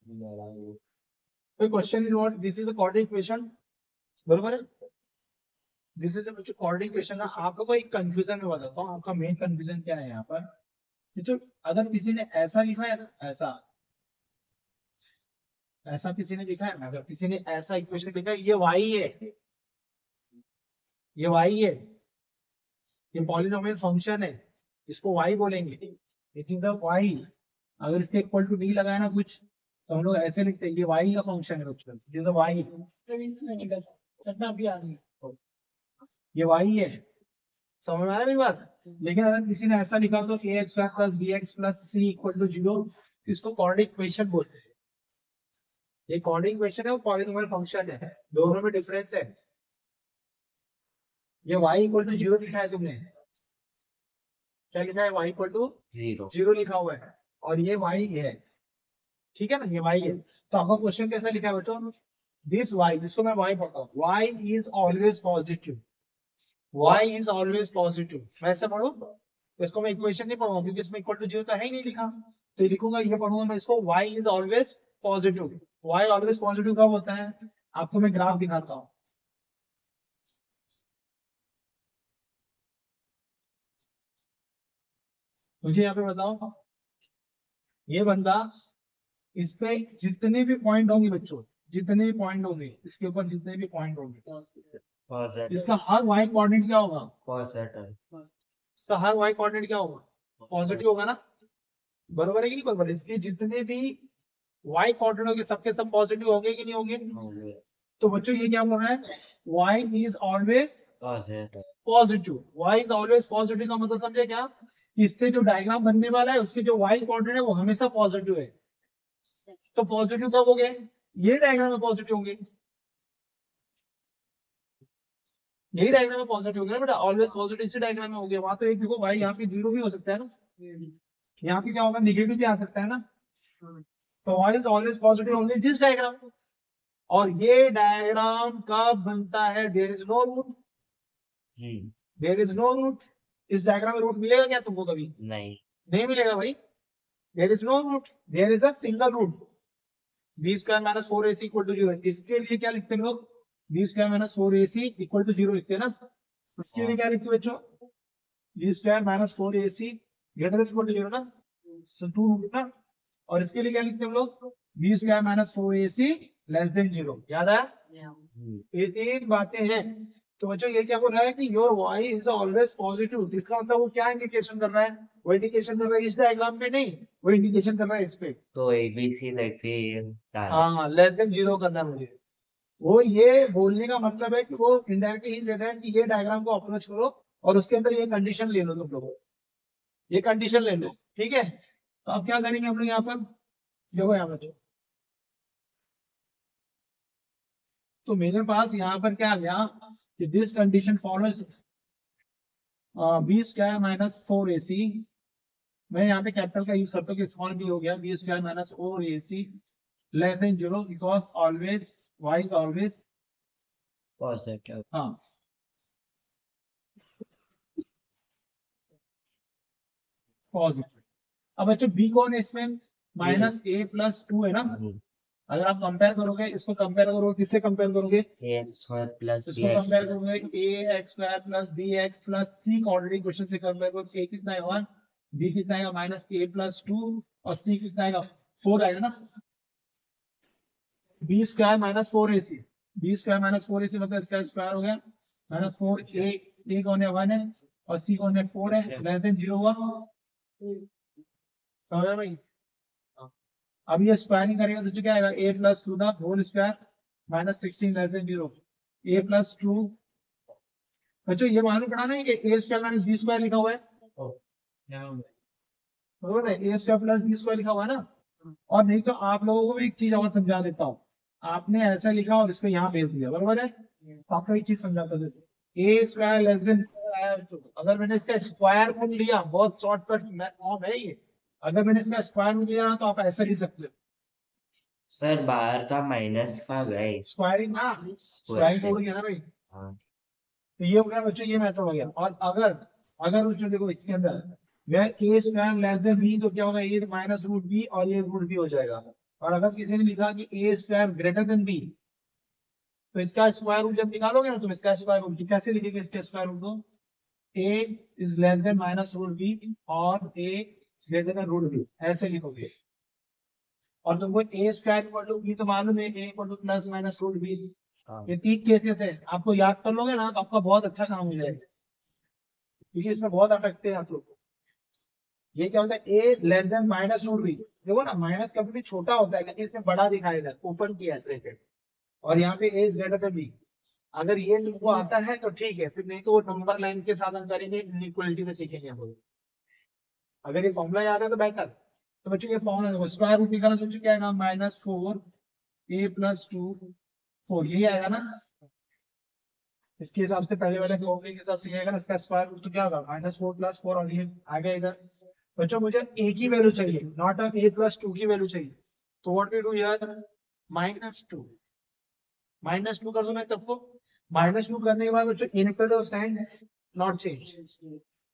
The question is what? This is a coordinate equation. बरोबर है? This is a coordinate equation ना. आपको कोई कंफ्यूजन में बताता हूँ. आपका मेन कंफ्यूजन क्या है यहाँ पर? जो अगर किसी ने ऐसा लिखा है ना, ऐसा किसी ने लिखा है ना, अगर किसी ने ऐसा इक्वेशन लिखा है, ये y है, ये y है, ये पॉलिनोमियल फंक्शन है, इसको y बोलेंगे. It is the y. अगर इसके इक्वल टू नहीं लगाया ना कुछ, तो हम लोग ऐसे लिखते हैं ये y का फंक्शन है बच्चों. This is y. सपना भी आ गई. ये y है. समझ में आ रहा है मेरी बात? लेकिन अगर किसी ने ऐसा लिखा तो ax square plus bx plus c equal to 0, इसको कोऑर्डिनेट इक्वेशन बोलते हैं. ये कोऑर्डिनेट इक्वेशन है, वो पॉलिनोमियल फंक्शन है, दोनों में डिफरेंस है. ये y इक्वल टू 0 लिखा है तुमने. क्या लिखा है? y इक्वल टू 0 लिखा हुआ है, और ये y है. ठीक है ना, ये y है. तो आपका क्वेश्चन कैसा लिखा है बच्चों? दिस y, जिसको मैं y पढ़ता हूँ, y is always positive. y is always positive. मैं ऐसे पढ़ू तो इसको मैं इक्वेशन नहीं पढ़ूंगा, क्योंकि इसमें इक्वल टू 0 तो है ही नहीं लिखा. तो लिखूंगा, ये पढ़ूंगा मैं इसको, y is always positive. y always positive कब होता है? आपको मैं ग्राफ दिखाता हूँ. मुझे यहाँ पे बताओ, ये बंदा, इस पे जितने भी पॉइंट होंगे बच्चों, जितने भी पॉइंट होंगे इसके ऊपर, जितने भी पॉइंट होंगे, इसका हर y कोऑर्डिनेट क्या होगा? इसका हर y कोऑर्डिनेट क्या होगा? पॉजिटिव होगा ना. बरोबर है कि नहीं बरोबर? इसके जितने भी y कोऑर्डिनेट होंगे, सबके सब पॉजिटिव होंगे कि नहीं होंगे? तो बच्चों ये क्या बोल रहा है? y is always positive. y is always positive का मतलब समझे क्या? इससे जो डायग्राम बनने वाला है, उसके जो y कोऑर्डिनेट है वो हमेशा पॉजिटिव है. तो पॉजिटिव कब हो गए? ये डायग्राम में पॉजिटिव होंगे. यही डायग्राम में पॉजिटिव हो गया बेटा, ऑलवेज पॉजिटिव इसी डायग्राम में हो गया. वहां तो एक देखो भाई, यहाँ पे 0 भी हो सकता है ना, यहाँ पे क्या होगा? निगेटिव भी आ सकता है ना. तो y is always positive only this diagram. और ये डायग्राम कब बनता है? There is no root. There is no root. इस डायग्राम में रूट मिलेगा क्या तुमको? कभी नहीं मिलेगा भाई. There is no root, there is a single root. B square minus 4ac equal to 0. इसके लिए क्या लिखते हैं लोग? B square minus 4ac equal to 0 लिखते हैं ना. इसके लिए क्या लिखते हैं बच्चों? B square minus 4ac greater than equal to 0 ना, सो 2 रूट ना. और इसके लिए क्या लिखते हैं हम लोग? B square minus 4ac less than 0. याद है? ये तीन बातें हैं. तो बच्चों ये क्या बोल रहा है कि your y is always positive. इसका मतलब वो क्या इंडिकेशन कर रहा है? वो इंडिकेशन कर रहा है इस डायग्राम पे नहीं, वो इंडिकेशन कर रहा है इस पे. तो ABC लगती हाँ, लेस देन 0 करना है मुझे. वो ये बोलने का मतलब है कि वो इनडायरेक्टली ही कह रहा है कि ये डायग्राम को अप्रोच करो और उसके अंदर ये कंडीशन ले लो. तुम लोग ये कंडीशन ले लो. ठीक है. तो अब क्या करेंगे हम लोग यहाँ पर? देखो यहाँ पर, तो मेरे पास यहाँ पर क्या आ गया कि this condition follows b square minus 4ac. मैं यहाँ पे कैपिटल का यूज करता हूँ कि स्मॉल बी हो गया. B square minus 4ac less than 0 बिकॉज ऑलवेज y इज ऑलवेज पॉजिटिव. हाँ. पॉजिटिव. अब बच्चों b कौन है इसमें? माइनस a प्लस 2 है ना. अगर आप कंपेयर करोगे, इसको कंपेयर करोगे, किससे कंपेयर करोगे? इसको कंपेयर करोगे ax square plus bx plus c coordinate equation से कंपेयर करोगे. a कितना आएगा? 1. b कितना आएगा? Minus a plus 2. और c कितना आएगा? 4 आएगा ना. b square minus 4ac. b square minus 4ac मतलब इसका स्क्वायर हो गया. माइनस 4a कौन है? 1 है. और c कौन है? 4 है. लेस देन 0 हुआ. समझ रहे भाई? अब ये स्क्वायरिंग करेगा तो क्या आएगा? a plus 2 the whole square minus 16 less than 0. a plus 2. बच्चों ये मालूम पड़ा ना कि a square minus b square लिखा हुआ है. बरोबर है? a square plus b square लिखा हुआ है ना. और नहीं तो आप लोगों को एक चीज और समझा देता हूँ. आपने ऐसा लिखा और इसको यहाँ भेज दिया. बरोबर है? तो आपको एक चीज समझाता हूँ. a स्क्वायर लेस देन, अगर मैंने इसका स्क्वायर रूट लिया, बहुत शॉर्टकट फॉर्म है ये. अगर मैंने इसका स्क्वायर रूट लिया तो आप ऐसा लिख सकते हो. सर बाहर का माइनस का गए स्क्वायरिंग ना, स्क्वायरिंग हो गया ना भाई. तो ये हो गया बच्चों, ये मेथड हो गया. और अगर अगर बच्चों देखो इसके अंदर where a square less than b, तो क्या होगा? a माइनस रूट b और ये रूट b हो जाएगा. और अगर किसी ने लिखा कि ए स्क्वायर ग्रेटर देन बी, तो इसका स्क्वायर रूट जब निकालोगे ना तुम, इसका स्क्वायर रूट कैसे लिखेंगे? इसके स्क्वायर रूट को A is less than minus root B और A is greater than root B, ऐसे लिखोगे। और तुमको A square equal to B तो मालूम है, A equal to plus minus root B. ये 3 केसेस है, आपको याद कर लोगे ना तो आपका बहुत अच्छा काम हो जाएगा, क्योंकि इसमें बहुत अटकते हैं आप लोग। ये क्या होता है? A less than minus root B. देखो ना, माइनस कभी भी छोटा होता है लेकिन इसमें बड़ा दिखाई दे, ओपन किया है ब्रैकेट, और यहाँ पे ए इज ग्रेटर देन बी। अगर ये तुमको आता है तो ठीक है, फिर नहीं तो वो नंबर लाइन के साथ हम करेंगे, इनइक्वालिटी में सीखेंगे हम लोग। अगर ये फॉर्मूला याद है तो बेटर। तो बच्चों ये फॉर्मूला देखो, स्क्वायर रूट निकाला तो क्या आएगा? माइनस 4 ए प्लस 2 4, यही आएगा ना। इसके हिसाब से पहले वाले फॉर्मूले के हिसाब से क्या आएगा ना, इसका स्क्वायर रूट तो क्या होगा? माइनस 4 प्लस 4, और ये आ गया इधर। बच्चों मुझे ए की वैल्यू चाहिए, नॉट अ ए प्लस 2 की वैल्यू चाहिए। तो व्हाट वी डू हियर, -2 -2 कर दो मैं सबको। -2 करने के बाद बच्चों inequal to sign not change,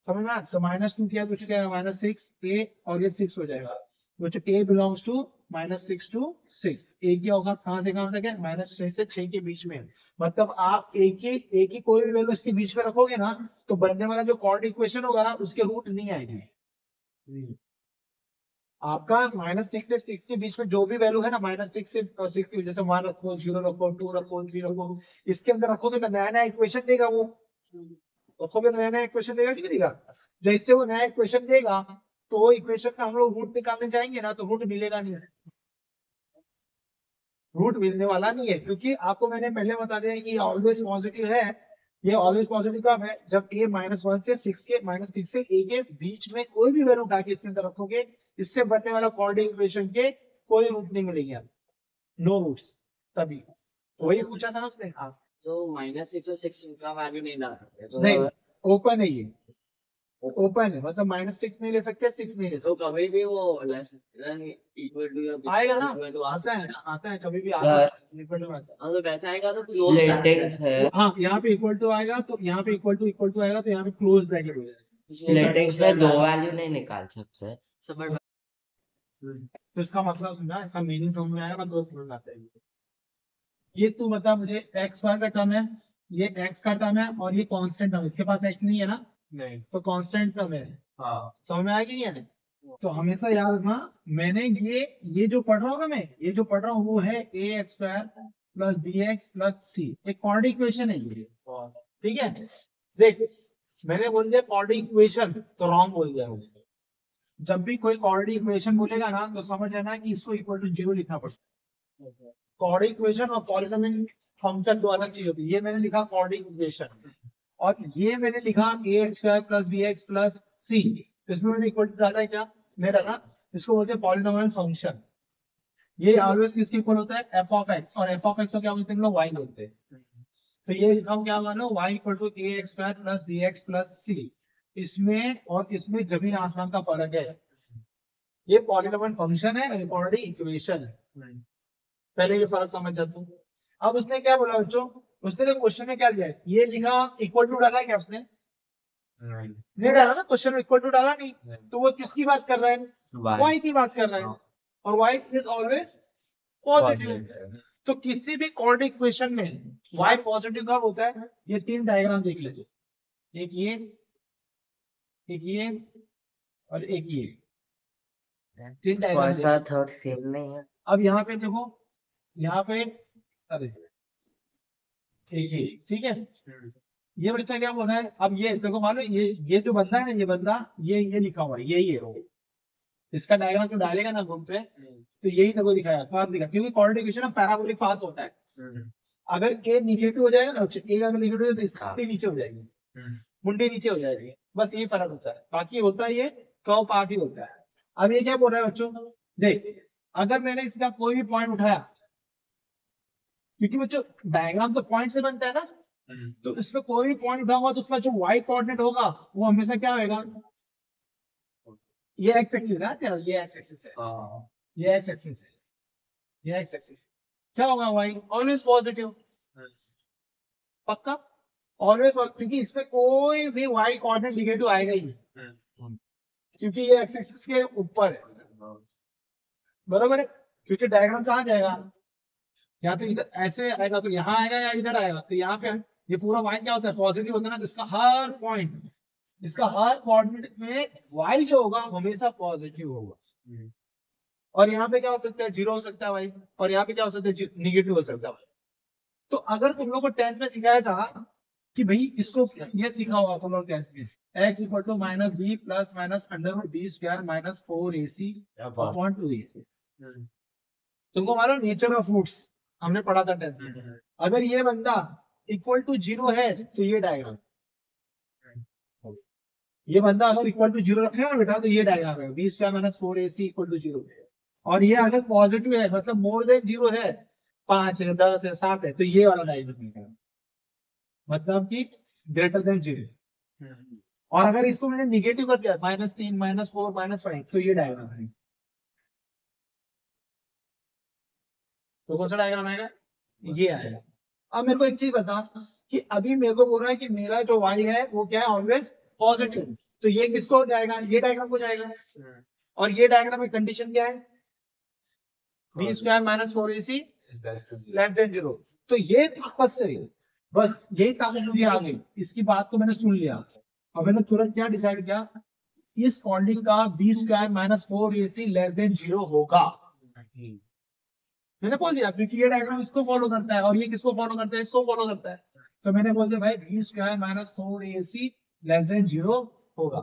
समझ में? तो -2 किया तो क्या है? -6 ए, और ये 6 हो जाएगा। बच्चों ए बिलोंग्स टू -6 to 6। ए की औकात कहां से कहां तक है? -6 से 6 के बीच में। मतलब आप ए की कोई भी वैल्यू इसके बीच में रखोगे ना, तो बनने वाला जो कॉर्ड इक्वेशन होगा ना, उसके रूट नहीं आएंगे। आपका -6 से 6 के बीच में जो भी वैल्यू है ना, -6 से 6 की, जैसे 1 रखो, 0 रखो, 2 रखो, 3 रखो, इसके अंदर रखोगे तो नया नया इक्वेशन देगा वो। रखोगे तो नया नया इक्वेशन देगा, नहीं देगा? जैसे वो नया इक्वेशन देगा तो वो इक्वेशन का हम लोग रूट निकालने जाएंगे ना, तो रूट मिलेगा नहीं, रूट मिलने वाला नहीं है। क्योंकि आपको मैंने पहले बता दिया कि ऑलवेज पॉजिटिव है। ये ऑलवेज पॉजिटिव कब है? जब ए -1 से 6 के, -6 से ए के बीच में कोई भी वैल्यू उठा के इसके अंदर रखोगे, इससे बनने वाला कोऑर्डिनेट इक्वेशन के कोई रूट नहीं मिलेंगे, नो रूट्स। तभी वही पूछा था ना उसने। हाँ, तो -6 और 6 का वैल्यू नहीं ला सकते तो नहीं, ओपन है ये, ओपन है, मतलब -6 नहीं ले सकते, 6 नहीं ले तो सकते। कभी भी वो लेस देन इक्वल टू या आएगा ना, इक्वल टू आता है, आता है, कभी भी आ Sir, सकता है, equal to आता है। अगर वैसा आएगा तो क्लोज स्प्लिटिंग से हाँ, यहाँ पे इक्वल टू आएगा तो यहाँ पे इक्वल टू आएगा तो यहाँ पे क्लोज ब्रैकेट हो जाएगा। स्प्लिटिंग से 2 वैल्यू नहीं निकाल सकते। तो इसका मतलब समझा, इसका मीनिंग समझ में आएगा, दो समझ में आता है। ये तू बता मुझे, एक्स स्क्वायर का टर्म है, ये एक्स का टर्म है, और ये कांस्टेंट टर्म, इसके पास एक्स नहीं है ना, नहीं तो कांस्टेंट टर्म है। हाँ समझ में आएगी नहीं आने? तो हमेशा याद रखना, मैंने ये जो पढ़ रहा हूँ ना, मैं ये जो पढ़ रहा हूँ वो है A X square plus B X plus C, एक कॉर्डिक इक्वेशन है ये, ठीक है? देख, मैंने बोल दिया कॉर्डिक इक्वेशन तो रॉन्ग बोल दिया। जब भी कोई कॉर्डिक इक्वेशन बोलेगा ना तो समझ लेना कि इसको इक्वल टू 0 लिखना पड़ता है। कॉर्डिक इक्वेशन और पॉलिनोमियल फंक्शन दो अलग चीज होती है। ये मैंने लिखा कॉर्डिक इक्वेशन, और ये मैंने लिखा A X square plus B X plus C, इसमें मैंने इक्वल टू डाला है, क्या नहीं डाला? इसको बोलते हैं पॉलिनोमियल फंक्शन। ये ऑलवेज किसके इक्वल होता है? एफ ऑफ एक्स, और एफ ऑफ एक्स को क्या बोलते हैं हम लोग? वाई बोलते हैं। तो ये लिखा हूं, क्या मानो, Y equal to A X square plus B X plus C. इसमें और इसमें जमीन आसमान का फर्क है। ये पॉलिनोमियल फंक्शन है, कॉर्डिक इक्वेशन है। पहले ये फर्क समझ जाता हूँ। अब उसने क्या बोला बच्चों? उसने तो क्वेश्चन में क्या दिया है? ये लिखा इक्वल टू डाला है क्या उसने? नहीं डाला ना, क्वेश्चन में इक्वल टू डाला नहीं। तो वो किसकी बात कर रहा है? वाई की बात कर रहा है, और वाई इज ऑलवेज पॉजिटिव। तो किसी भी कॉर्डिक इक्वेशन में वाई पॉजिटिव कब होता है? ये 3 डायग्राम देख लीजिए, एक ये, एक ये, और एक ये, 3 डायग्राम। फर्स्ट और थर्ड सेम नहीं है। अब यहाँ पे देखो, यहाँ पे, अरे ठीक है, ये बच्चा क्या बोल रहा है? अब ये देखो, मान लो ये जो बंदा है ना, ये बंदा, ये लिखा हुआ है, यही है वो। इसका डायग्राम जो डालेगा ना ग्रुप पे, तो यही देखो दिखाया, कर्व दिखा, क्योंकि कोऑर्डिनेशन में पैराबोलिक पाथ होता है। अगर ए निगेटिव हो जाएगा ना, ए अगर निगेटिव हो तो इसकी नीचे हो जाएगी, मुंडी नीचे हो जाएगी, बस ये फर्क होता है। बाकी होता है ये कर्व पार्ट ही होता है। अब ये क्या बोल रहा है बच्चों? देख, अगर मैंने इसका कोई भी पॉइंट उठाया, क्योंकि बच्चों डायग्राम तो पॉइंट से बनता है ना, तो इसमें कोई भी पॉइंट उठाऊंगा तो उसका जो वाई कोऑर्डिनेट होगा वो हमेशा क्या होगा? ये एक्स एक्सिस है तेरा, ये एक्स एक्सिस है, ये एक्स एक्सिस है, ये एक्स एक्सिस, क्या होगा? वाई ऑलवेज पॉजिटिव, पक्का ऑलवेज, क्योंकि इसमें कोई भी वाई कोऑर्डिनेट निगेटिव आएगा ही नहीं, क्योंकि ये एक्स एक्सिस के ऊपर है, बराबर है? क्योंकि डायग्राम कहाँ जाएगा, या तो इधर ऐसे आएगा तो यहाँ आएगा या इधर आएगा। तो यहाँ पे ये पूरा पॉइंट क्या होता है, पॉजिटिव होता है ना, तो इसका हर कोऑर्डिनेट में y जो होगा हमेशा पॉजिटिव होगा। और यहाँ पे क्या हो सकता है, 0 हो सकता है भाई, और यहाँ पे क्या हो सकता है, निगेटिव हो सकता है भाई। तो अगर तुम लोग को 10th में सिखाया था कि भाई इसको, ये सीखा होगा तुम लोग 10th में, x equal to minus b plus minus under root b square minus 4ac upon 2ac। तुमको मालूम नेचर ऑफ रूट्स हमने पढ़ा था 10th में। अगर ये बंदा इक्वल टू 0 है तो ये डायग्राम, ये बंदा अगर इक्वल टू 0 रखेगा ना बेटा, तो ये डायग्राम है, b square minus 4ac equal to 0। और ये अगर पॉजिटिव है, मतलब मोर देन 0 है, 5 है, 10 है, 7 है, तो ये वाला डायग्राम है, मतलब कि ग्रेटर देन 0। और अगर इसको मैंने निगेटिव कर दिया, -3 -4 -5, तो ये डायग्राम है। तो कौन सा डायग्राम आएगा, ये आएगा। अब मेरे को एक चीज बता कि अभी मेरे को बोल रहा है कि मेरा जो y है वो क्या है, ऑलवेज पॉजिटिव। तो ये किसको जाएगा, ये डायग्राम को जाएगा। और ये डायग्राम में कंडीशन क्या है, b square minus 4ac less than 0। तो ये ताकत से, बस यही ताकत मुझे आ गई, इसकी बात को मैंने सुन लिया। अब मैंने तुरंत क्या डिसाइड किया, इस कॉन्डिंग का b square minus 4ac less than 0 होगा। मैंने बोल दिया क्योंकि ये डायग्राम इसको फॉलो करता है और ये किसको फॉलो करता है, इसको फॉलो करता है। तो मैंने बोल दिया भाई b square minus 4ac less than 0 होगा।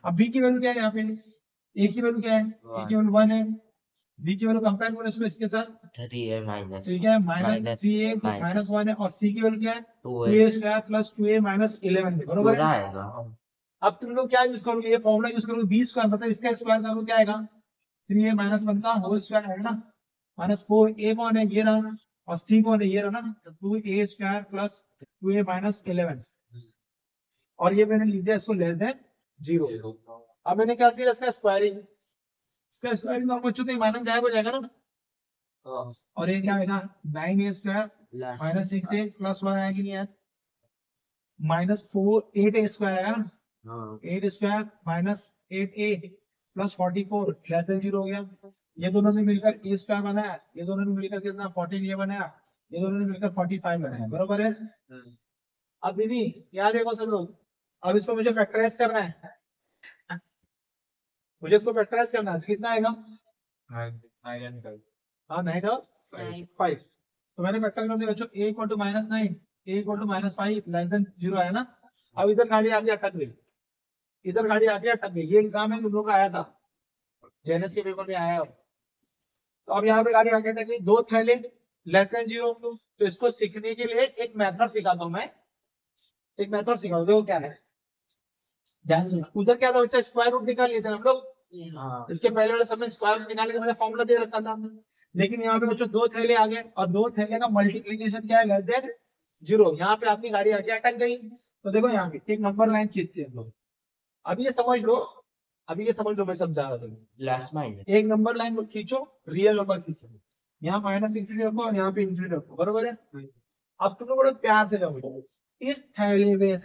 अब बी की वैल्यू क्या है, यहाँ पे ए की वैल्यू क्या है, ए की वैल्यू 1 है, बी की वैल्यू कंपेयर करो इसको इसके साथ, 3a माइनस, तो क्या है -3a माइनस 1 है, और सी की वैल्यू क्या है 2a square plus 2a minus 11, बरोबर है। अब तुम लोग क्या यूज करोगे, ये फॉर्मूला यूज करोगे, बी स्क्वायर मतलब इसका स्क्वायर करोगे क्या आएगा, 3a माइनस 1 का होल स्क्वायर आएगा ना, माइनस 4a कौन है, ये रहा, और c कौन है, ये रहा ना, तो 2a square plus 2a minus 11, और ये मैंने लिख दिया इसको लेस देन 0। अब मैंने क्या दिया, इसका स्क्वायरिंग, इसका स्क्वायरिंग और बच्चों तो माइनस गायब हो जाएगा ना, और ये क्या आएगा 9a square minus 6a plus 1 आएगी, नहीं यार माइनस 8a स्क्वायर आएगा ना, 8 square minus 8a plus 44 less than 0 हो गया। ये दोनों ने मिलकर a स्क्वायर बनाया, ये दोनों ने मिलकर कितना 14 ये बनाया, ये दोनों ने मिलकर 45 बनाया, बरोबर है। अब दीदी याद देखो सब लोग, अब इसको मुझे फैक्टराइज करना है, मुझे इसको फैक्टराइज करना है, कितना आएगा, हाँ 9 और 5। तो मैंने फैक्टर कर दिया बच्चों, a equal to -9, a equal to -5 less than 0 आया ना। अब इधर गाड़ी आके अटक गई, इधर गाड़ी आके अटक गई, ये एग्जाम में तुम लोग का आया था, जेएनएस के पेपर में आया है। तो अब यहाँ पे गाड़ी आके अटक गई, 2 थैले लेस देन 0। तो इसको सीखने के लिए एक मेथड सिखाता हूँ मैं, एक मेथड सिखाता हूँ, देखो क्या है। उधर क्या था बच्चा, स्क्वायर रूट निकाल लिए थे हम लोग, इसके पहले वाले समय स्क्वायर रूट निकाल के मैंने फॉर्मूला दे रखा था। लेकिन यहाँ पे बच्चों 2 थैले आ गए, और 2 थैले का मल्टीप्लीकेशन क्या है, लेस देन 0। यहाँ पे आपकी गाड़ी आके अटक गई, तो देखो यहाँ पे एक नंबर लाइन खींचते हैं लोग। अभी ये समझ लो, अभी ये समझ लो, मैं समझा रहा था। एक नंबर लाइन खींचो, रियल नंबर खींचो, यहाँ माइनस इंफिनिटी रखो और यहाँ पे इंफिनिटी रखो, बरोबर है। अब तुम लोग बड़े प्यार से जाओ, इस थैले में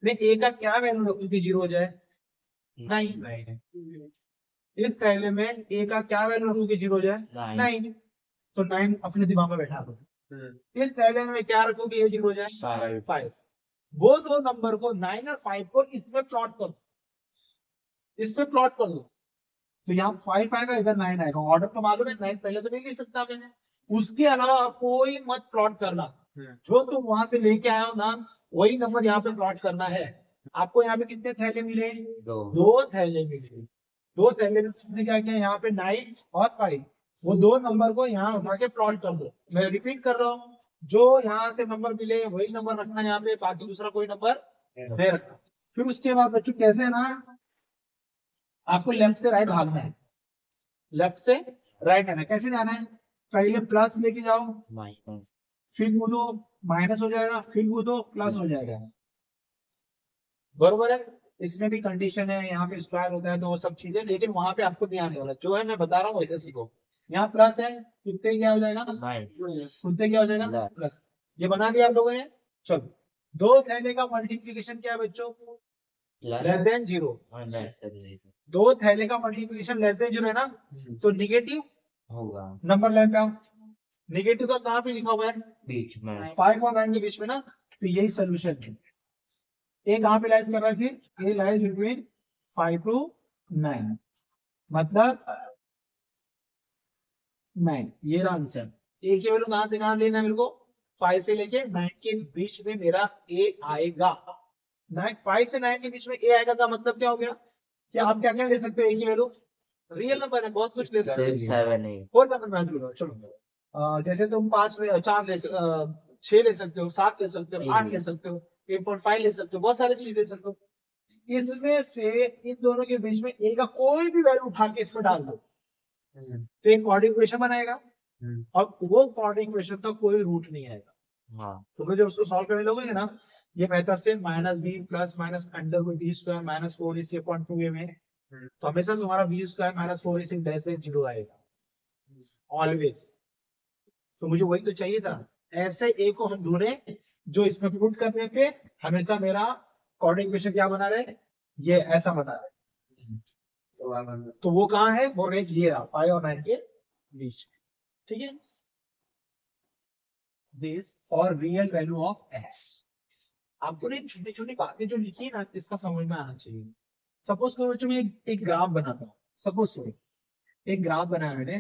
ए का क्या वैल्यू रखूं कि 0 हो जाए, 9। इस थैले में ए का क्या वैल्यू रखूं कि 0 हो जाए, 9। तो 9 अपने दिमाग में बैठा दो। इस थैले में क्या रखूं कि ये 0 हो जाए, 5। वो दो नंबर को 9 और 5 को इसमें प्लॉट करो, इसमें प्लॉट कर लो। तो यहाँ 5 आएगा, इधर 9 आएगा। ऑर्डर तो मालूम है, 9 पहले तो नहीं लिख सकता मैंने। उसके अलावा कोई मत प्लॉट करना, जो तुम वहां से लेके आए हो ना, वही नंबर यहाँ पे प्लॉट करना है। आपको यहाँ पे कितने थैले मिले, 2 थैले मिले। 2 थैले में तुमने क्या किया, यहाँ पे 9 और 5, वो 2 नंबर को यहाँ उठा के प्लॉट कर दो। मैं रिपीट कर रहा हूँ, जो यहाँ से नंबर मिले वही नंबर रखना यहाँ पे, बाकी दूसरा कोई नंबर नहीं रखना। फिर उसके बाद बच्चों कैसे ना, आपको लेफ्ट से राइट भागना है, लेफ्ट से राइट आना है। कैसे जाना है, पहले प्लस लेके जाओ, फिर कूदो माइनस हो जाएगा, फिर कूदो प्लस हो जाएगा, बरोबर है। इसमें भी कंडीशन है, यहाँ पे स्क्वायर होता है तो वो सब चीजें, लेकिन वहां पे आपको ध्यान नहीं होना, जो है मैं बता रहा हूँ वैसे सीखो। यहाँ प्लस है, कितने क्या हो जाएगा, कितने क्या हो जाएगा प्लस। ये बना दिया आप लोगों ने। चलो 2 थैले का मल्टीप्लीकेशन क्या है बच्चों, लेस देन 0। 2 थैले का मल्टीप्लीकेशन लेस देन 0 है ना, तो निगेटिव होगा नंबर लाइन पे आओ, नेगेटिव का कहाँ पे लिखा हुआ है, बीच में 5 और 9 के बीच में ना, तो यही सोल्यूशन है। ए कहाँ पे लाइज कर रहा है फिर, ए लाइज बिटवीन 5 to 9, मतलब 9, ये रहा आंसर। ए की वैल्यू कहाँ से कहाँ लेना है मेरे को, 5 से लेके 9 के बीच में मेरा ए आएगा। 5 से 9 के बीच में ए आएगा का मतलब क्या हो गया, कि आप क्या क्या ले सकते हो, ए की वैल्यू रियल नंबर है, बहुत कुछ ले सकते हो। 6 7 8 और नंबर वैल्यू लो, चलो जैसे तुम 5 4 ले 6 ले सकते हो, 7 ले सकते हो, 8 ले सकते हो, 8.5 ले सकते हो, बहुत सारी चीज ले सकते हो। इसमें से इन दोनों के बीच में ए का कोई भी वैल्यू उठा के इसमें डाल दो, तो एक कोऑर्डिनेट इक्वेशन बनाएगा, और वो कोऑर्डिनेट इक्वेशन का कोई रूट नहीं आएगा। हाँ तो जब उसको सॉल्व करने लगोगे ना, ये मेथड से minus b plus minus under root b square minus 4ac upon 2a में, तो हमेशा तुम्हारा b square minus 4ac less than 0 आएगा ऑलवेज। तो मुझे वही तो चाहिए था, ऐसे ए को हम ढूंढे जो इसमें पुट करने पे हमेशा मेरा कोऑर्डिनेट इक्वेशन क्या बना रहे, ये ऐसा बना रहे। तो वो कहाँ है, वो रेंज ये रहा 5 और 9 के बीच, ठीक है। दिस और रियल वैल्यू ऑफ एक्स, आपको ना छोटी छोटी बातें जो लिखी है ना, इसका समझ में आना चाहिए। सपोज करो बच्चों, मैं एक ग्राफ बनाता हूँ, सपोज करो एक ग्राफ बनाया मैंने,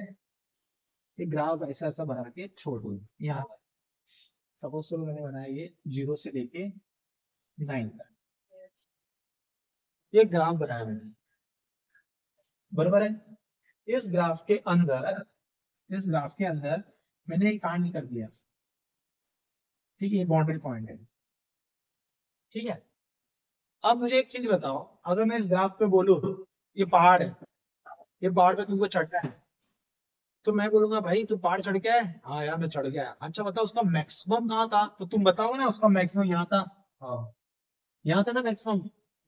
एक ग्राफ ऐसा ऐसा बना के छोड़ दो यहाँ, सपोज करो मैंने बनाया ये 0 से लेके 9 तक, ये ग्राफ बनाया मैंने, बराबर है। इस ग्राफ के अंदर, इस ग्राफ के अंदर मैंने एक कांड कर दिया, ठीक है, ये बाउंड्री पॉइंट है, ठीक है। अब मुझे एक चीज बताओ, अगर मैं इस ग्राफ पे बोलूं ये पहाड़ है, ये पहाड़ पे तुमको चढ़ना है, तो मैं बोलूंगा भाई तू पहाड़ चढ़ गया है, हाँ यार मैं चढ़ गया। अच्छा बताओ उसका मैक्सिमम कहाँ था, तो तुम बताओ ना उसका मैक्सिमम यहाँ था, यहाँ था ना मैक्सिमम।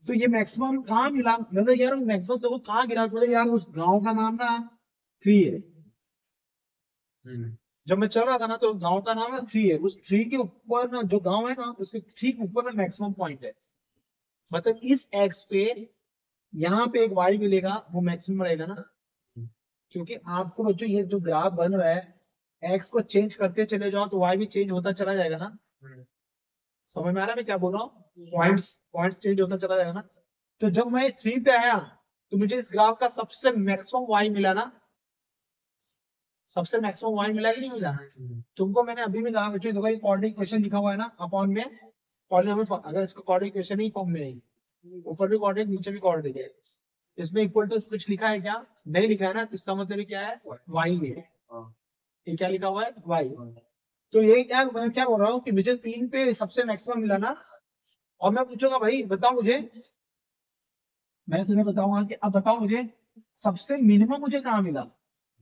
तो ये मैक्सिमम कहाँ मिला, मतलब यार मैक्सिमम तो वो कहाँ गिरा, बोले यार उस गाँव का नाम ना 3 है। जब मैं चल रहा था ना, तो गांव का नाम है 3 है, उस 3 के ऊपर ना जो गांव है ना, उसके ठीक ऊपर ना मैक्सिमम पॉइंट है। मतलब इस एक्स पे यहाँ पे एक वाई मिलेगा, वो मैक्सिमम रहेगा ना, क्योंकि आपको बच्चों ये जो ग्राफ बन रहा है, एक्स को चेंज करते चले जाओ तो वाई भी चेंज होता चला जाएगा ना। समझ में आ रहा है मैं क्या बोल रहा हूँ, पॉइंट्स चेंज होता चला जाएगा ना। तो जब मैं 3 पे आया, तो मुझे इस ग्राफ का सबसे मैक्सिमम वाई मिला ना, सबसे मैक्सिमम वाई मिला कि नहीं मिला। तुमको मैंने अभी भी कहा बच्चों, देखो ये कोऑर्डिनेट इक्वेशन लिखा हुआ है ना अपॉन में, कोऑर्डिनेट में अगर इसको कोऑर्डिनेट इक्वेशन ही फॉर्म में नहीं, ऊपर भी कोऑर्डिनेट नीचे भी कोऑर्डिनेट है, इसमें इक्वल टू कुछ लिखा है क्या, नहीं लिखा है ना, तो इसका मतलब क्या है, वाई है। ये क्या लिखा हुआ है, वाई। तो ये क्या, मैं क्या बोल रहा हूँ कि मुझे 3 पे सबसे मैक्सिमम मिला ना, और मैं पूछूंगा भाई बताओ मुझे, मैं तुम्हें बताऊंगा कि अब बताओ मुझे सबसे मिनिमम मुझे कहाँ मिला,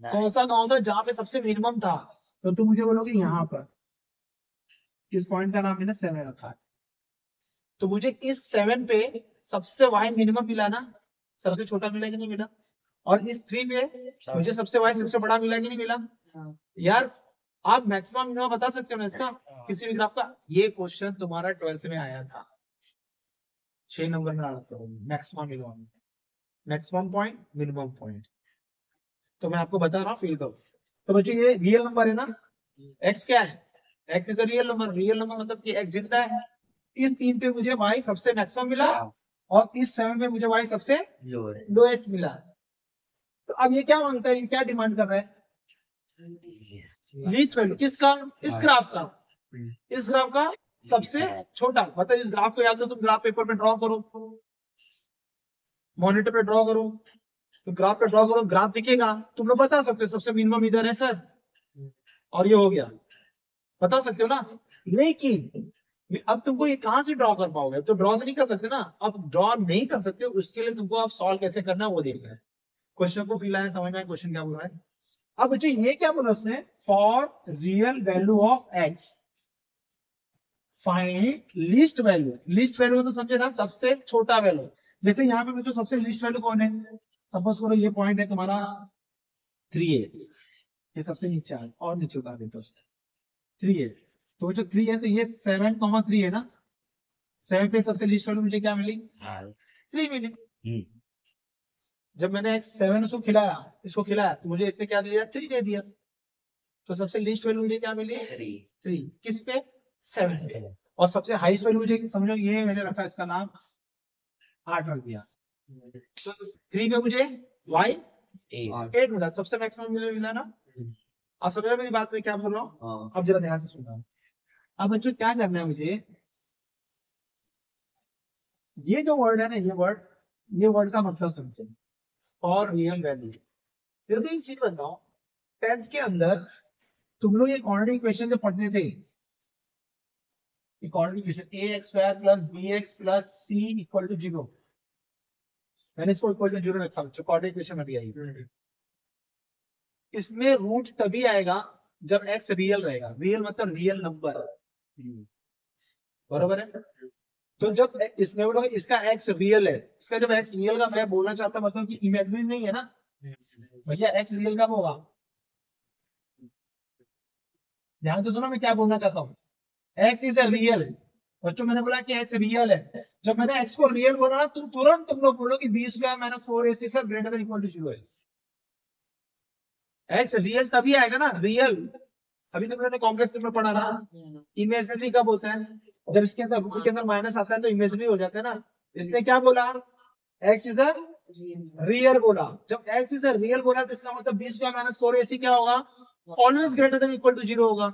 कौन सा गांव था जहाँ पे सबसे मिनिमम था, तो तुम मुझे बोलोगे यहाँ पर, किस पॉइंट का नाम मैंने 7 रखा है। तो मुझे इस 7 पे सबसे वाई मिनिमम मिला ना, सबसे छोटा मिला कि नहीं मिला, और इस 3 पे मुझे सबसे वाई सबसे बड़ा मिला कि नहीं मिला। यार आप मैक्सिमम मिनिमम बता सकते हो ना इसका, किसी भी ग्राफ का। ये क्वेश्चन तुम्हारा 12th में आया था, 6 नंबर में आया था, maximum minimum, maximum point minimum point. तो मैं आपको बता रहा हूँ फील करो। तो बच्चों ये रियल नंबर है ना, एक्स क्या है, x is a real number. Real number मतलब कि एक्स जिंदा है। इस 3 पे मुझे वाई सबसे मैक्सिमम मिला, और इस 7 पे मुझे वाई सबसे लोएस्ट मिला। तो अब ये क्या मांगता है, क्या डिमांड कर रहा है, लीस्ट वैल्यू किसका, इस ग्राफ का, इस ग्राफ का सबसे छोटा। मतलब इस ग्राफ को या तो तुम ग्राफ पेपर पे ड्रॉ करो, मॉनिटर पे ड्रॉ करो, तो ग्राफ पे ड्रॉ करो, ग्राफ दिखेगा, तुम लोग बता सकते हो सबसे मिनिमम इधर है सर, और ये हो गया, बता सकते हो ना। लेकिन अब तुमको ये कहां से ड्रॉ कर पाओगे, तो ड्रॉ नहीं कर सकते ना। अब ड्रॉ नहीं कर सकते, उसके लिए तुमको अब सॉल्व कैसे करना है वो देखना है। क्वेश्चन को फील आया, समझ में आया क्वेश्चन क्या बोल रहा है। अब बच्चों ये क्या बोला उसने, for real value of x find least value. Least value तो समझे ना, सबसे छोटा वैल्यू। जैसे यहाँ पे बच्चों सबसे लीस्ट वैल्यू कौन है, सपोज करो ये पॉइंट है तुम्हारा 3 है, ये सबसे नीचे है, और नीचे उतार देते 3 है। तो जो 3 है, तो ये 7,3 है ना, 7 पे सबसे लीस्ट वैल्यू मुझे क्या मिली, 3 मिली। जब मैंने x 7 उसको खिलाया, इसको खिलाया, तो मुझे इसने क्या दे दिया, 3 दे दिया। तो सबसे लीस्ट वैल्यू मुझे क्या मिली, 3। किस पे, 7 पे। और सबसे हाईएस्ट वैल्यू मुझे समझो ये मैंने रखा, इसका नाम 8 रख दिया। तो 3 पे मुझे y 8 मिला, सबसे मैक्सिमम मिला ना। अब समझ रहे मेरी बात में क्या बोल रहा हूँ। अब जरा ध्यान से सुनना। अब बच्चों क्या करना है मुझे, ये जो वर्ड है ना, ये वर्ड का मतलब समझे, फॉर रियल वैल्यू। देखो एक चीज बताओ, 10th के अंदर तुम लोग ये क्वाड्रेटिक इक्वेशन जो पढ़ते थे, quadratic equation ax² + bx + c = 0, मैंने इसको इक्वल टू 0 रखा, क्वाड्रेटिक इक्वेशन में भी आई। इसमें रूट तभी आएगा जब x रियल रहेगा। रियल मतलब रियल नंबर, बरोबर है। तो जब इसमें बोलो इसका x रियल है, इसका जब x रियल का मैं बोलना चाहता मतलब कि इमेजिनरी नहीं है ना भैया, x रियल कब होगा, ध्यान से सुनो मैं क्या बोलना चाहता हूँ। x इज अ रियल, बच्चों मैंने बोला कि x रियल है। जब मैंने x को रियल बोला ना, तुम तुरंत तुम लोग बोलो कि b² - 4ac > 0 है। x रियल तभी आएगा ना, रियल। अभी तो मैंने कॉम्प्लेक्स में पढ़ा ना, इमेजिनरी कब होता है, जब इसके अंदर रूट के अंदर माइनस आता है तो इमेजिनरी हो जाता है ना। इसने क्या बोला, x इज अ रियल बोला। जब x इज अ रियल बोला तो इसका मतलब b² - 4ac क्या होगा, always greater than equal to 0 होगा।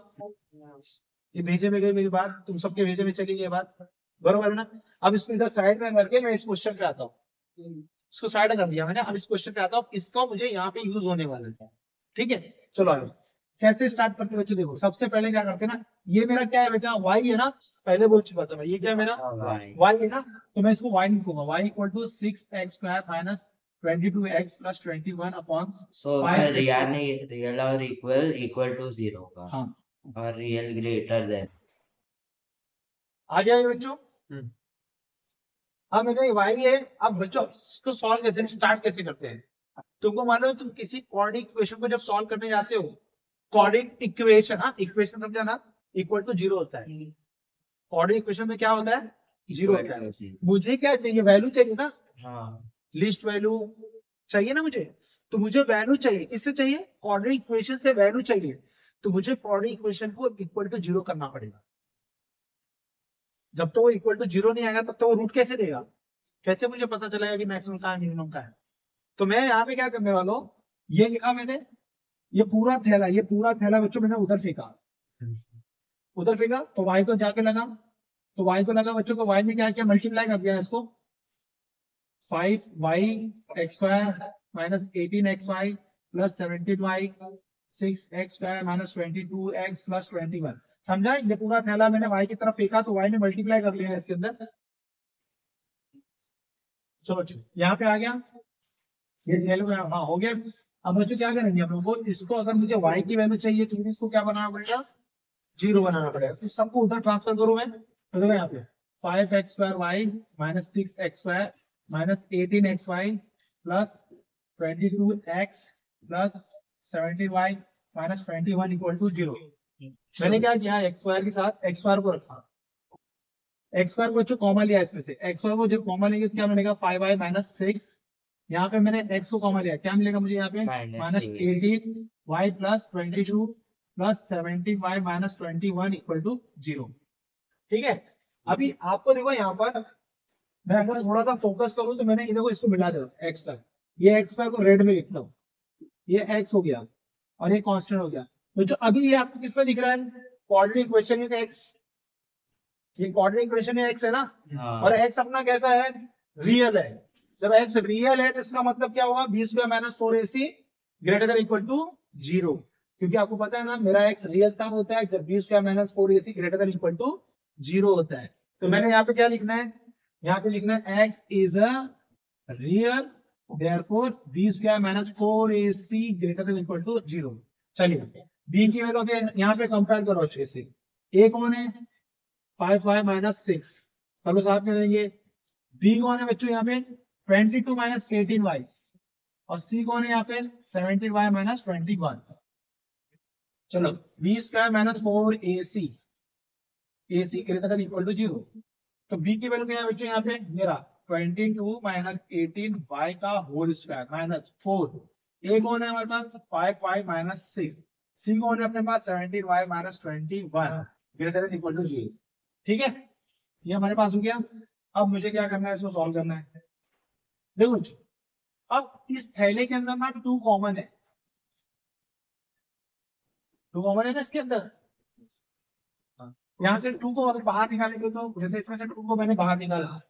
ये भेजे में गई मेरी बात, तुम सबके भेजे में चली गई बात, बरोबर है ना। अब इसको इधर साइड में करके मैं इस क्वेश्चन पे आता हूँ, इसको साइड कर दिया मैंने। अब इस क्वेश्चन पे आता हूँ, इसका मुझे यहाँ पे यूज होने वाला है, ठीक है। चलो आगे कैसे स्टार्ट करते बच्चों, देखो सबसे पहले क्या करते हैं ना, ये मेरा क्या है बेटा, y है ना, पहले बोल चुका था मैं, ये क्या है मेरा y है ना, तो मैं इसको y लिखूंगा, y = 6x² - 22x + 21 upon so sir real और इक्वल टू 0 का, हाँ और रियल ग्रेटर देन। आ गया ये बच्चों। अब मेरे y है। अब बच्चों इसको सॉल्व कैसे, स्टार्ट कैसे करते हैं, तुमको मालूम है, तुम किसी क्वाड्रेटिक इक्वेशन को जब सॉल्व करने जाते हो, क्वाड्रेटिक इक्वेशन, हाँ इक्वेशन समझा ना, इक्वल टू 0 होता है। क्वाड्रेटिक इक्वेशन में क्या होता है, 0 होता है। मुझे क्या चाहिए, वैल्यू चाहिए ना, हाँ लिस्ट वैल्यू चाहिए ना मुझे। तो मुझे वैल्यू चाहिए, किससे चाहिए, क्वाड्रेटिक इक्वेशन से वैल्यू चाहिए। तो मुझे क्वाड्रेटिक इक्वेशन को इक्वल टू 0 करना पड़ेगा। जब तो वो इक्वल टू 0 नहीं आएगा तब तो वो रूट कैसे देगा, कैसे मुझे पता चलेगा कि मैक्सिमम का है मिनिमम का है। तो मैं यहाँ पे क्या करने वाला हूँ, ये लिखा मैंने, ये पूरा थैला बच्चों मैंने उधर फेंका, तो y को जाके लगा, तो y को लगा बच्चों को, y में क्या किया, मल्टीप्लाई कर दिया इसको, 5y² - 18xy + 17y 6x² - 22x + 21। समझा, ये पूरा थैला मैंने y की तरफ फेंका तो y ने मल्टीप्लाई कर लिया इसके अंदर। चलो यहाँ पे आ गया, ये वैल्यू हाँ हो गया। अब बच्चों क्या करेंगे हम लोग को, इसको अगर मुझे y की वैल्यू चाहिए तो मुझे इसको क्या बनाना पड़ेगा, 0 बनाना पड़ेगा। तो सबको उधर ट्रांसफर करूं मैं, तो देखो यहाँ पे 5x² - 6x² - 18xy + 22x + 17y - 21 = 0। मैंने क्या किया, x² के साथ x² को रखा, x² को बच्चों कॉमा लिया, इसमें से x² को जब कॉमा लेंगे तो क्या मिलेगा, 5y - 6। यहाँ पे मैंने x को कॉमा लिया, क्या मिलेगा मुझे यहाँ पे, -18y + 22 + 17y - 21 = 0। ठीक है। अभी आपको देखो यहाँ पर मैं अगर थोड़ा सा फोकस करूं तो मैंने देखो इसको मिला दो, x तक, ये x² को रेड में लिखता हूँ, ये x हो गया और ये कांस्टेंट हो गया। तो जो अभी ये आपको किस में दिख रहा है, क्वाड्रेटिक इक्वेशन में x, ये क्वाड्रेटिक इक्वेशन में x है ना, और x अपना कैसा है, रियल है। जब x रियल है तो इसका मतलब क्या होगा, b² - 4ac > 0, क्योंकि आपको पता है ना मेरा x रियल तब होता है जब b² - 4ac > 0 होता है। तो मैंने यहाँ पे क्या लिखना है, यहाँ पे लिखना है x is a real therefore b² - 4ac > 0। चलिए b की वैल्यू यहाँ पे कंपेयर करो अच्छे से, a कौन है, 5y - 6, चलो साथ में रहेंगे। b कौन है बच्चों यहाँ पे, 22 - 18y, और c कौन है यहाँ पे, 17y - 21। चलो b² - 4ac ac > 0, तो b की वैल्यू क्या है बच्चों यहाँ पे मेरा 22 माइनस 18y का होल स्क्वायर माइनस 4। ए कौन है हमारे पास 5y माइनस 6। सी कौन है अपने पास 17y minus 21 greater than equal to 0। ठीक है, ये हमारे पास हो गया। अब मुझे क्या करना है, इसको सॉल्व करना है। देखो अब इस थैले के अंदर ना 2 कॉमन है, 2 कॉमन है ना इसके अंदर। यहाँ से 2 को अगर बाहर निकालेंगे तो जैसे इसमें से 2 को मैंने बाहर निकाला,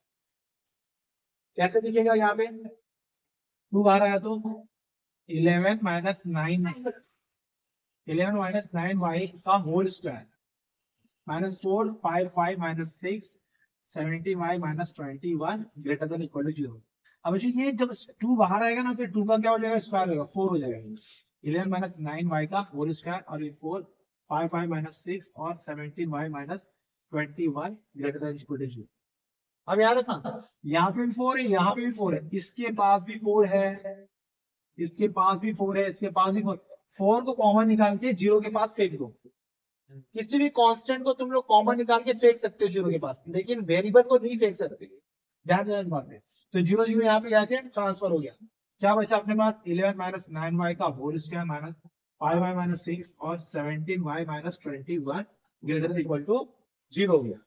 कैसे दिखेगा? यहाँ पे 2 बाहर आया तो 11 माइनस 9 11 माइनस 9y का whole square minus 4 5y minus 6 70y minus 21 greater than equal to 0। अब ये जब 2 बाहर आएगा ना, फिर 2 का क्या हो जाएगा? स्क्वायर होगा, 4 हो जाएगा। 11 माइनस 9y का होल स्क्वायर और ये 4 5y माइनस 6 और 17y minus 21 greater than equal to 0। अब याद रखना, यहाँ पे भी 4 है, यहाँ पे भी 4 है, इसके पास भी 4 है, इसके पास भी 4 है, इसके पास भी 4 को कॉमन निकाल के 0 के पास फेंक दो। किसी भी कांस्टेंट को तुम लोग कॉमन निकाल के फेंक सकते हो 0 के पास, लेकिन वेरिएबल को नहीं फेंक सकते। ध्यान देना इस बात पे। तो 0 0 यहाँ पे जाके ट्रांसफर हो गया। क्या बचा अपने पास? 11 माइनस 9y का whole square minus 5y minus 6 और 17y minus 21 greater than equal to 0 हो गया।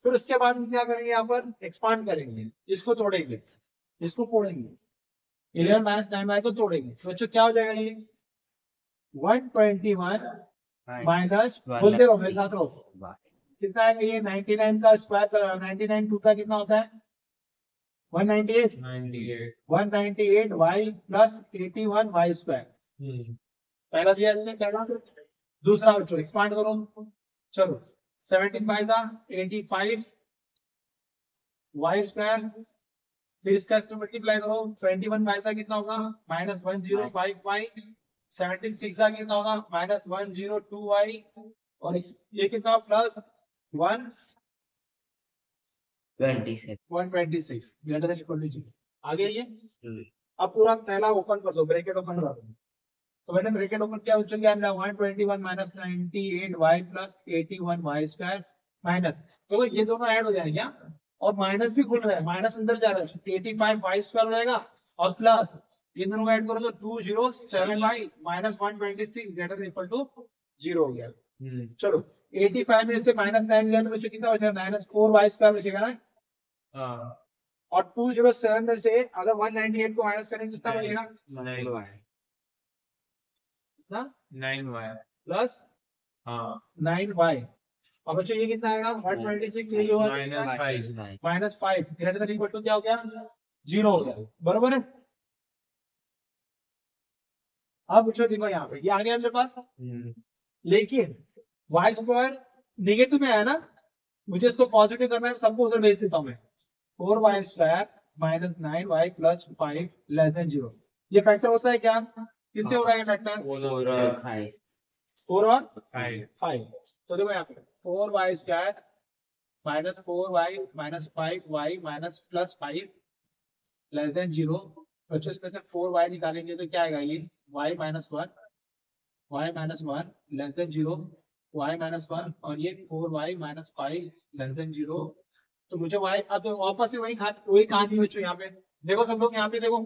फिर उसके बाद हम क्या करेंगे? यहाँ पर एक्सपांड करेंगे, इसको तोड़ेंगे, इसको फोड़ेंगे, 11 माइनस 9y को तोड़ेंगे तो बच्चों क्या हो जाएगा? ये 121 माइनस, बोलते रहो मेरे साथ रहो, कितना है ये? 99 का स्क्वायर, 99 टू का कितना होता है? 198 198y प्लस 81y स्क्वायर। पहला दिया इसने, पहला। दूसरा बच्चों एक्सपांड करो, चलो 75 था 85 y स्क्वायर, फिर इसका इसको मल्टीप्लाई करो, 21 y का कितना होगा? माइनस 105y, 76 का कितना होगा? माइनस 102y, और ये कितना? Plus 126 greater than equal to 0। आगे ये अब पूरा पहला ओपन कर दो, ब्रैकेट ओपन कर दो। तो मैंने ब्रैकेट ओपन किया, बच्चों क्या मिला? 121 minus 98y plus 81y square minus, तो ये दोनों ऐड हो जाएंगे और माइनस भी खुल रहा है, माइनस अंदर जा रहा है, 85y स्क्वायर हो जाएगा और प्लस इन दोनों को ऐड करो तो 207y minus 126 greater than equal to 0 हो गया। चलो 85 में से माइनस 9 गया तो बच्चों कितना बचेगा? माइनस 4y स्क्वायर बचेगा ना। और 207 में से अगर 198 को माइनस करेंगे कितना बचेगा? 9y plus 9y। और बच्चों ये कितना आएगा? 126 ये minus 5 greater than equal to क्या हो गया? 0 हो गया, बरोबर है। अब बच्चों देखो यहाँ पे ये आ गया मेरे पास, लेकिन y स्क्वायर नेगेटिव में आया ना, मुझे इसको पॉजिटिव करना है, सबको उधर भेज देता हूँ मैं। 4y square minus 9y plus 5 less than 0। ये फैक्टर होता है क्या? किससे हो रहा है फैक्टर? 4 और 5। तो देखो यहाँ पे 4y square minus 4y minus 5y minus plus 5 less than 0। बच्चों इसमें से 4y निकालेंगे तो क्या आएगा? ये y minus 1 less than 0, y minus 1 और ये 4y माइनस 5 लेस देन 0। तो मुझे y, अब वापस से वही कहानी बच्चों यहाँ पे देखो, सब लोग यहाँ पे देखो,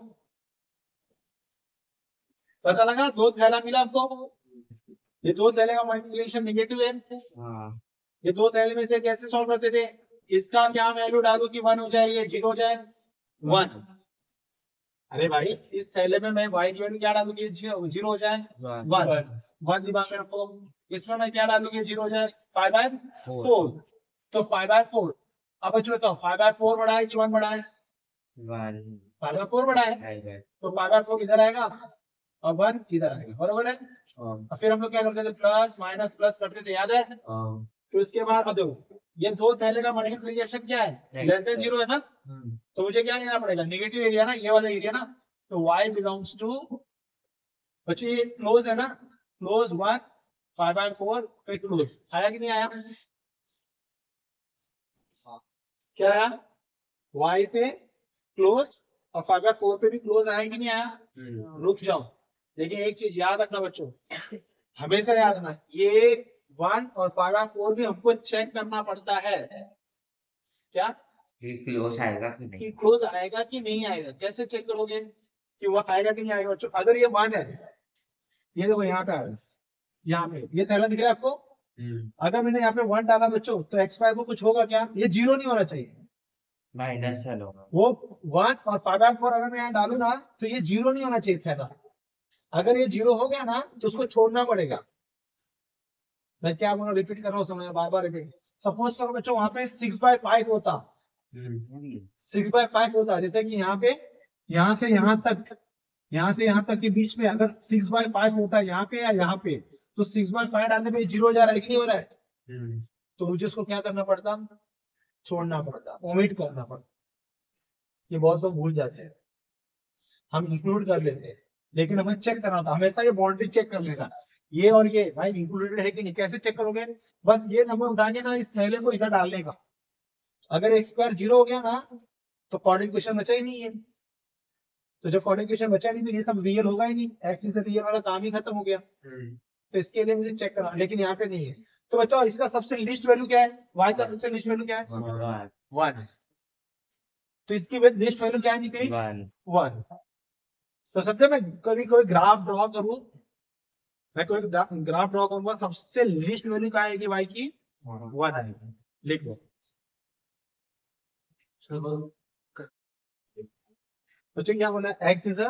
पता लगा? 2 थैला मिला आपको, ये 2 थैले का मल्टीप्लिकेशन नेगेटिव है। ये 2 थैले में से कैसे सॉल्व करते थे? इसका क्या वैल्यू डालू कि 1 हो जाए, ये 0 हो जाए 1। अरे भाई इस थैले में मैं y की वैल्यू क्या डालूंगी? 0 हो जाए 1 दिमाग में रखो। इसमें मैं क्या डालूंगी? 0 हो जाए 5/4, तो 5/4। अब बच्चों बताओ 5/4 बड़ा है कि 1 बड़ा है? 5/4 बड़ा है, तो 5/4 इधर आएगा और 1 इधर आएगा, बरोबर है। और फिर हम लोग क्या करते थे? प्लस माइनस प्लस करते थे, याद है? फिर उसके बाद अब देखो ये 2 थैले का मल्टीप्लिकेशन क्या है? लेस देन 0 है ना, तो मुझे क्या लेना पड़ेगा? नेगेटिव एरिया ना, ये वाला एरिया ना। तो y बिलोंग्स टू, बच्चों ये क्लोज है ना, क्लोज 1 5/4 फिर क्लोज आया कि नहीं आया? क्या आया? y पे क्लोज और 5/4 पे भी क्लोज आया कि नहीं आया? रुक जाओ, देखिए एक चीज याद रखना बच्चों, हमेशा याद रखना, ये 1 और 5/4 भी हमको चेक करना पड़ता है। क्या? कि क्लोज आएगा कि कि नहीं। क्लोज आएगा कि नहीं आएगा। कैसे चेक करोगे कि वो आएगा कि नहीं आएगा बच्चों? अगर ये 1 है, ये देखो यहाँ पे आएगा, यहाँ पे ये थैला दिख रहा है आपको। अगर मैंने यहाँ पे 1 डाला बच्चों, तो एक्स वाई को कुछ होगा क्या? ये 0 नहीं होना चाहिए। -1 होगा। वो 1 और 5/4 अगर मैं यहाँ डालू ना, तो ये 0 नहीं होना चाहिए थैला। अगर ये 0 हो गया ना, तो उसको छोड़ना पड़ेगा। मैं क्या बोल रहा हूँ, रिपीट कर रहा हूँ, समझ बार बार रिपीट। सपोज करो बच्चों वहां पे 6/5 होता, 6/5 होता, जैसे कि यहाँ पे यहाँ से यहाँ तक, यहाँ से यहाँ तक के बीच में अगर 6/5 होता है यहाँ पे या यहाँ पे, तो 6/5 डालने पे 0 हो जा रहा है कि नहीं हो रहा है? तो मुझे उसको क्या करना पड़ता? छोड़ना पड़ता, ओमिट करना पड़ता। ये बहुत लोग भूल जाते हैं, हम इंक्लूड कर लेते हैं, लेकिन हमें चेक करना होता, हमेशा ये बाउंड्री चेक करने का। ये और ये भाई इंक्लूडेड है कि नहीं, कैसे चेक करोगे? बस ये नंबर उठा के ना इस थैले को इधर डालने का। अगर एक्स स्क्वायर 0 हो गया ना, तो कॉर्डिंग क्वेश्चन बचा ही नहीं है। तो जब कॉर्डिंग क्वेश्चन बचा नहीं, तो ये सब रियल होगा ही नहीं, एक्स से रियल वाला काम ही खत्म हो गया। तो इसके लिए मुझे चेक करना, लेकिन यहाँ पे नहीं है। तो बच्चों इसका सबसे लिस्ट वैल्यू क्या है? y का सबसे लिस्ट वैल्यू क्या है? 1। तो इसकी लिस्ट वैल्यू क्या निकली? 1। तो समझे, मैं कभी कोई ग्राफ ड्रॉ करूं, मैं कोई ग्राफ ड्रॉ करूंगा, सबसे लिस्ट वैल्यू क्या आएगी y की? 1 आएगी। लिख लो बच्चों, क्या बोला? x is a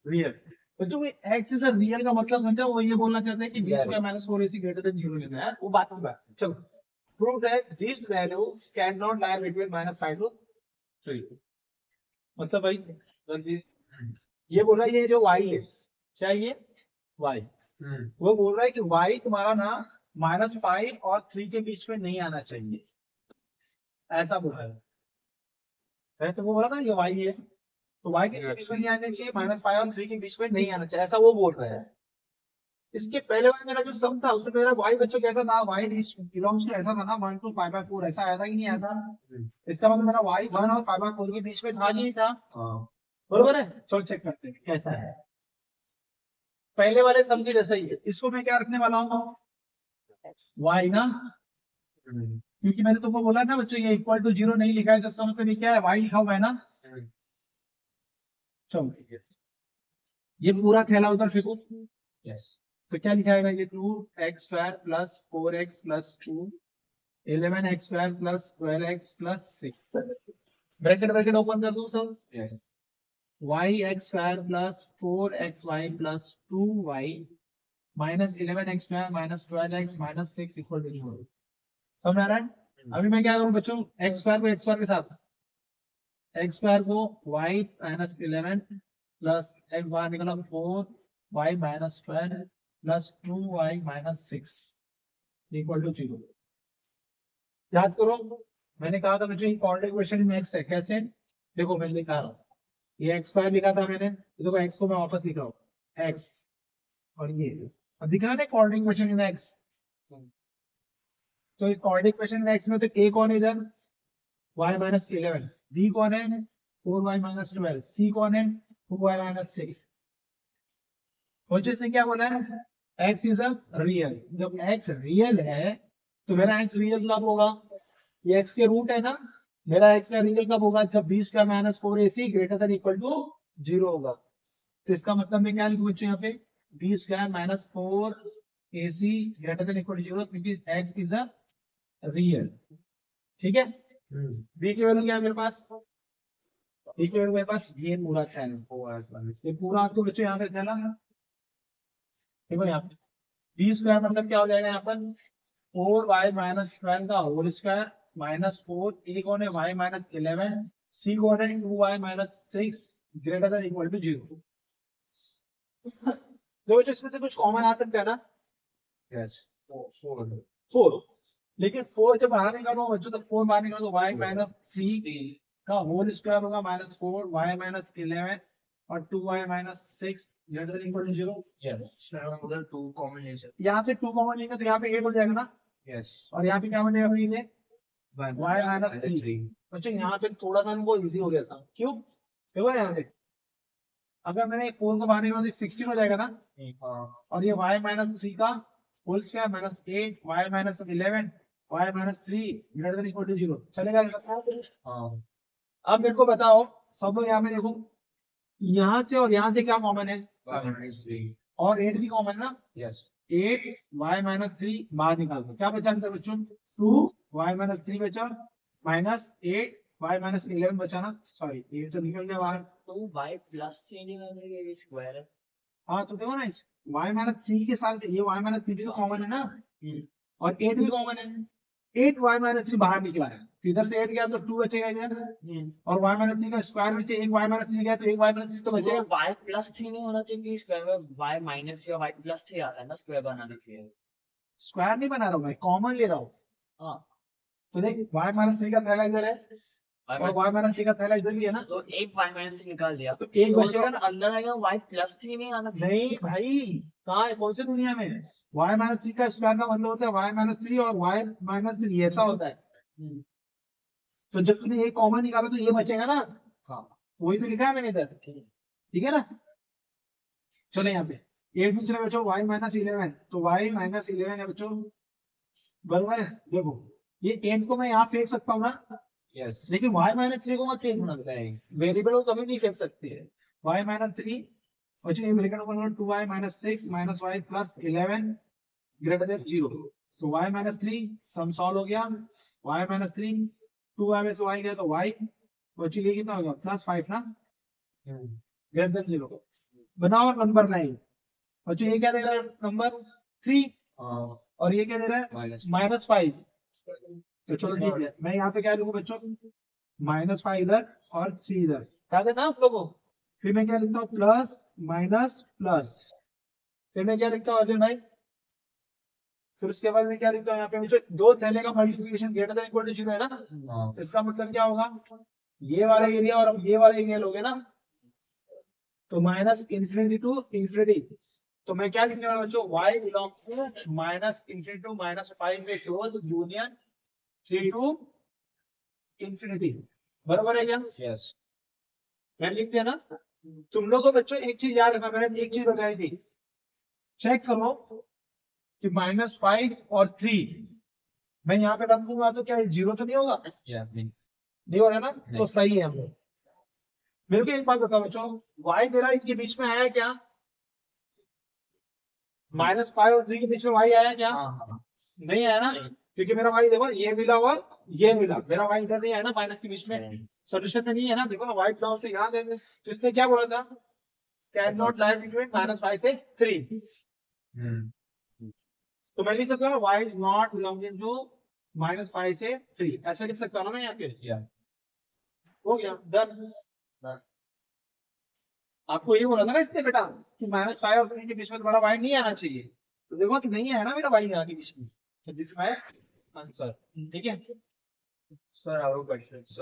real. बच्चों x इज अ रियल का मतलब समझा? वो ये बोलना चाहते हैं कि b square minus 4ac greater then 0 लेना है। वो बात की बात। चलो, prove that this value can not lie between -5 to 3। मतलब भाई ये बोला, ये जो y है, क्या ये y, वो बोल रहा है कि y तुम्हारा ना -5 और 3 के बीच में नहीं आना चाहिए, ऐसा बोल रहा है। तो वो बोला था ये y है, तो y के बीच में नहीं आना चाहिए, -5 और 3 के बीच में नहीं आना चाहिए, ऐसा वो बोल रहा है। इसके पहले वाला मेरा जो सम था, उसमें मेरा y बच्चों कैसा था? y बिलोंग्स टू ऐसा था ना, 1 to 5/4, ऐसा आया था कि नहीं आया था? इसका मतलब मेरा y 1 और 5/4 के बीच में था कि नहीं था? बरोबर है। चलो चेक करते हैं कैसा है। पहले वाले सम के जैसा ही है। इसको मैं क्या रखने वाला हूँ? y ना, क्योंकि मैंने तुमको बोला ना बच्चों, ये इक्वल टू 0 नहीं लिखा है, तो इसका मतलब ये क्या है? y लिखा हुआ है ना। चलो ये पूरा खेला उधर फेंको। तो क्या लिखा है? ये 2x² + 4x + 2 11x² + 12x + 6 bracket open कर दूं सब। y(x²) + 4xy + 2y - 11x² - 12x - 6 = 0। समझ आ रहा है? अभी मैं क्या करूं बच्चों, x² को x² के साथ, x² को y - 11 प्लस x बाहर निकला 4y - 12 प्लस 2y - 6 = 0। याद करो, मैंने कहा था बच्चों कॉर्डिनेट इक्वेशन में x है। कैसे? देखो मैं लिखा रहा हूँ, ये x² लिखा था मैंने, देखो x को मैं वापस लिख रहा हूँ, x और ये अब दिख रहा है कॉर्डिनेट इक्वेशन में x। तो इस कॉर्डिनेट इक्वेशन में x में तो a कौन है इधर? y - 11, b कौन है? 4y - 12, c कौन है? 2y - 6। और जिसने क्या बोला है? x is a real. जब x रियल है, तो मेरा x रियल कब होगा? ये x के रूट है ना, मेरा x का रियल कब होगा? जब b² - 4ac > 0 होगा। तो इसका मतलब मैं क्या लिखूं बच्चों यहाँ पे? b² - 4ac > 0, क्योंकि x इज अ रियल। ठीक है। b की वैल्यू क्या है मेरे पास? b की वैल्यू मेरे पास ये पूरा है, ये पूरा आपको बच्चों यहाँ पे देना है। देखो यहाँ पे b² मतलब क्या हो जाएगा यहाँ पर? 4y - 12 का होल स्क्वायर माइनस 4, a कौन है? y - 11, c कौन है? 2y - 6 > 0। तो बच्चों इसमें से कुछ कॉमन आ सकता है ना? Yes. 4, लेकिन 4 जब बाहर निकालो बच्चों, तो 4 बाहर निकालो, y - 3 का होल स्क्वायर होगा -4, y - 11 और 2y - 6 > 0। उधर 2 कॉमन ले सकते। यहाँ से 2 कॉमन लेंगे तो यहाँ पे 8 हो जाएगा ना, Yes. और यहाँ पे क्या बनेगा फिर ये? y - 3। 3. बच्चों यहाँ पे थोड़ा सा हमको इजी हो गया था। क्यों? देखो यहाँ पे अगर मैंने 4 को बाहर निकाला तो 16 हो जाएगा ना, और ये y - 3 का होल स्क्वायर -8, y - 11, y - 3 > 0 चलेगा? हाँ. अब मेरे को बताओ सब लोग यहाँ पे देखो, यहाँ से और यहाँ से क्या कॉमन है, और 8 भी कॉमन ना, Yes. 8 y माइनस 3 बाहर निकाल दो, क्या बचा अंदर बच्चों, 2 y माइनस 3 बचा, माइनस 8 y माइनस 11 बचा ना, सॉरी 8 तो निकल गया बाहर। 2y प्लस 3 निकालने के लिए स्क्वायर है। हाँ तो देखो ना, इस y माइनस 3 के साथ ये y माइनस 3 भी तो कॉमन है ना, और 8 भी कॉमन है, 8 y माइनस 3 बाहर निकला है, तो इधर से 8 गया तो 2 बचेगा इधर, और y माइनस 3 का स्क्वायर में से एक y माइनस 3 गया तो एक y माइनस 3 तो बचेगा। y प्लस 3 नहीं होना चाहिए स्क्वायर में, y माइनस 3 और y प्लस 3 आता है ना स्क्वायर बनाने के लिए। स्क्वायर नहीं बना रहा हूँ भाई, कॉमन ले रहा हूँ। हाँ तो देख y माइनस 3 का थैला इधर है और y माइनस 3 का थैला इधर भी है ना, तो एक y माइनस 3 निकाल दिया तो एक बचेगा ना। अंदर आएगा y प्लस 3 नहीं आना चाहिए। नहीं भाई, कहाँ है, कौन सी दुनिया में, y माइनस 3 का स्क्वायर का मतलब होता है y माइनस 3 और y माइनस 3 ऐसा होता है। तो जब तूने एक कॉमन निकाला तो ये बचेगा ना, हाँ वही तो लिखा है मैंने इधर, ठीक है ना। चलो यहाँ पे 8 में चले बच्चों y माइनस 11, तो y माइनस 11 है बच्चों, बराबर है। देखो ये 8 को मैं यहाँ फेंक सकता हूँ ना, Yes. लेकिन y माइनस 3 को मत फेंकना, नहीं. वेरिएबल को कभी नहीं फेंक सकते हैं। y माइनस 3 बच्चों ये ब्रैकेट ओपन करो, 2y minus 6 minus y plus 11 greater than 0, तो y माइनस 3 सम सॉल्व हो गया, y माइनस 3 2y में से y गया तो y बच्चों ये कितना हो गया प्लस 5 ना, ग्रेटर देन 0। बनाओ नंबर 9, बच्चों ये क्या दे रहा है नंबर 3 और ये क्या दे रहा है Minus. माइनस 5, तो चलो ठीक है, मैं यहाँ पे क्या लिखूं बच्चों, माइनस 5 इधर और 3 इधर, क्या देना आप लोगों, फिर मैं क्या लिखता हूँ प्लस माइनस प्लस, फिर मैं क्या लिखता हूँ अजय भाई, फिर उसके बाद मैं क्या लिखता हूँ यहाँ पे बच्चों, दो थैले का multiplication greater than equal to 0 है ना, इसका मतलब क्या होगा, ये वाला एरिया और ये वाला एरिया लोगे ना, तो माइनस इंफिनिटी टू इंफिनिटी, तो मैं क्या लिखने वाला बच्चों, y belong to minus infinity to minus 5 में क्लोज यूनियन 3 टू इंफिनिटी, बराबर है क्या, Yes. मैं लिख दिया ना। तुम लोग को बच्चों एक चीज याद रखना, मैंने एक चीज बताई थी, चेक करो कि माइनस 5 और 3 मैं यहाँ पे रख दूंगा तो क्या 0 तो नहीं होगा, Yeah. नहीं हो रहा ना, तो सही है हम लोग। मेरे को एक बात बताओ बच्चों, y मेरा इनके बीच में आया क्या, माइनस 5 और 3 के बीच में y आया क्या, नहीं आया ना, क्योंकि मेरा y देखो ये मिला हुआ ये मिला, मेरा y इधर नहीं आया ना माइनस के बीच में, सोल्यूशन में नहीं है ना, देखो ना y बिलोंग्स टू यहाँ देंगे, तो इसने क्या बोला था, can not lie between minus 5 से 3, तो मैं लिख सकता हूँ y is not belonging to minus 5 से 3, ऐसा लिख सकता हूँ ना मैं यहाँ पे, Yeah. हो गया डन। आपको ये बोला था ना इसने बेटा कि माइनस 5 और 3 के बीच में तुम्हारा y नहीं आना चाहिए, तो देखो कि नहीं आया ना मेरा y यहाँ के बीच में, तो दिस माय आंसर, ठीक है। Sir, I have a question. Sir,